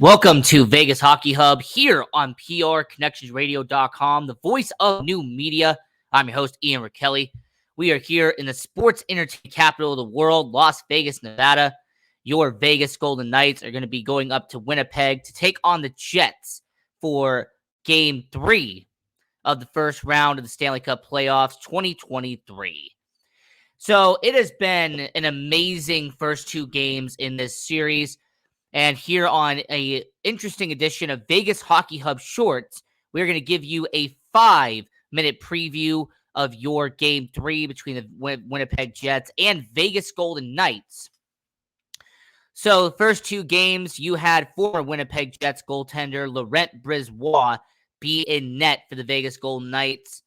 Welcome to Vegas Hockey Hub here on PRConnectionsRadio.com, the voice of new media. I'm your host, Ian Rachiele. We are here in the sports entertainment capital of the world, Las Vegas, Nevada. Your Vegas Golden Knights are going to be going up to Winnipeg to take on the Jets for Game 3 of the first round of the Stanley Cup playoffs 2023. So it has been an amazing first two games in this series. And here on a interesting edition of Vegas Hockey Hub Shorts, we're going to give you a 5-minute preview of your Game 3 between the Winnipeg Jets and Vegas Golden Knights. So the first two games, you had former Winnipeg Jets goaltender Laurent Brisebois be in net for the Vegas Golden Knights.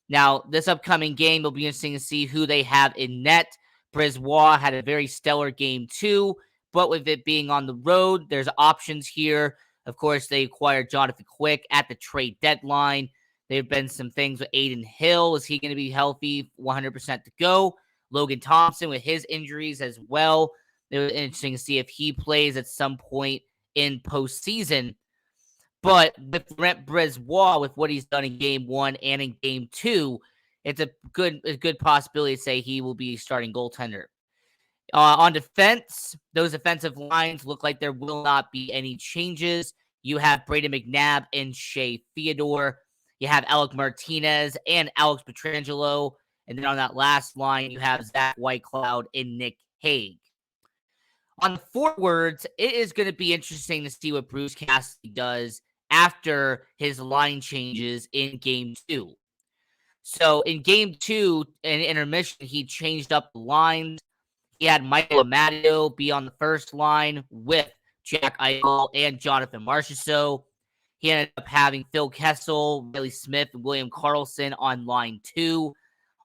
Now, this upcoming game will be interesting to see who they have in net. Brisebois had a very stellar Game 2. But with it being on the road, there's options here. Of course, they acquired Jonathan Quick at the trade deadline. There have been some things with Aiden Hill. Is he going to be healthy? 100% to go. Logan Thompson with his injuries as well. It was interesting to see if he plays at some point in postseason. But with Laurent Brisebois, with what he's done in Game 1 and in Game 2, it's a good possibility to say he will be starting goaltender. On defense, those offensive lines look like there will not be any changes. You have Braden McNabb and Shea Theodore. You have Alec Martinez and Alex Pietrangelo. And then on that last line, you have Zach Whitecloud and Nick Hague. On the forwards, it is going to be interesting to see what Bruce Cassidy does after his line changes in Game 2. So in Game 2, in intermission, he changed up the lines. He had Michael Amadio be on the first line with Jack Eichel and Jonathan Marchessault. He ended up having Phil Kessel, Riley Smith, and William Karlsson on line 2.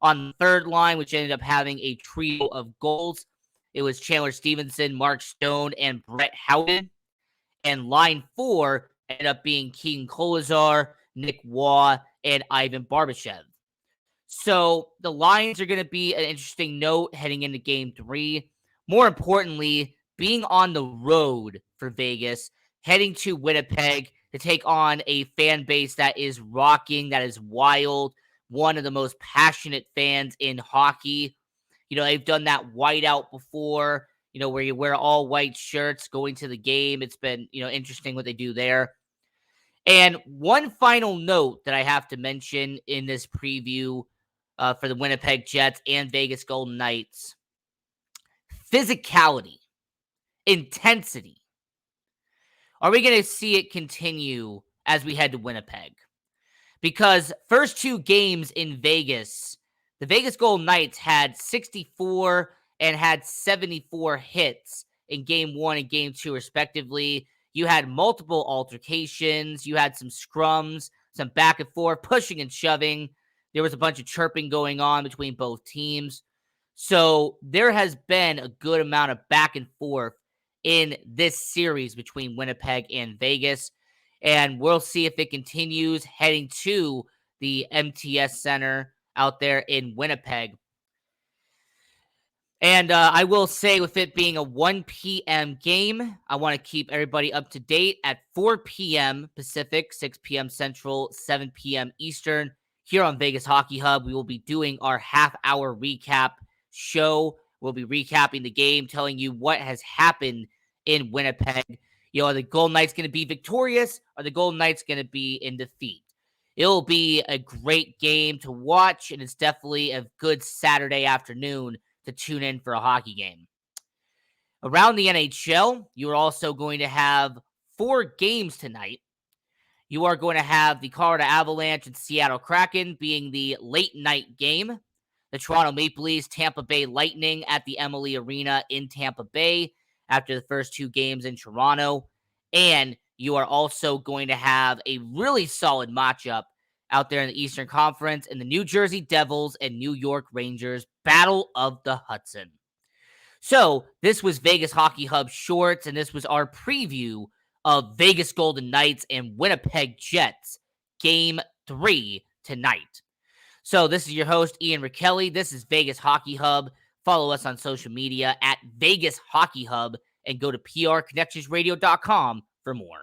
On the third line, which ended up having a trio of goals, it was Chandler Stevenson, Mark Stone, and Brett Howden. And line 4 ended up being Keegan Kolazar, Nick Waugh, and Ivan Barbashev. So the lines are going to be an interesting note heading into Game 3. More importantly, being on the road for Vegas, heading to Winnipeg to take on a fan base that is rocking, that is wild, one of the most passionate fans in hockey. You know, they've done that whiteout before, where you wear all white shirts going to the game. It's been, interesting what they do there. And one final note that I have to mention in this preview for the Winnipeg Jets and Vegas Golden Knights. Physicality. Intensity. Are we going to see it continue as we head to Winnipeg? Because first two games in Vegas, the Vegas Golden Knights had 64 and had 74 hits in Game 1 and Game 2 respectively. You had multiple altercations. You had some scrums, some back and forth, pushing and shoving. There was a bunch of chirping going on between both teams. So there has been a good amount of back and forth in this series between Winnipeg and Vegas. And we'll see if it continues heading to the MTS Center out there in Winnipeg. And I will say, with it being a 1 p.m. game, I want to keep everybody up to date at 4 p.m. Pacific, 6 p.m. Central, 7 p.m. Eastern. Here on Vegas Hockey Hub, we will be doing our half-hour recap show. We'll be recapping the game, telling you what has happened in Winnipeg. Are the Golden Knights going to be victorious? Are the Golden Knights going to be in defeat? It'll be a great game to watch, and it's definitely a good Saturday afternoon to tune in for a hockey game. Around the NHL, you are also going to have 4 games tonight. You are going to have the Colorado Avalanche and Seattle Kraken being the late night game. The Toronto Maple Leafs, Tampa Bay Lightning at the Emily Arena in Tampa Bay after the first 2 games in Toronto. And you are also going to have a really solid matchup out there in the Eastern Conference in the New Jersey Devils and New York Rangers Battle of the Hudson. So this was Vegas Hockey Hub Shorts, and this was our preview of Vegas Golden Knights and Winnipeg Jets Game 3 tonight. So this is your host, Ian Rachiele. This is Vegas Hockey Hub. Follow us on social media at Vegas Hockey Hub and go to PRConnectionsRadio.com for for more.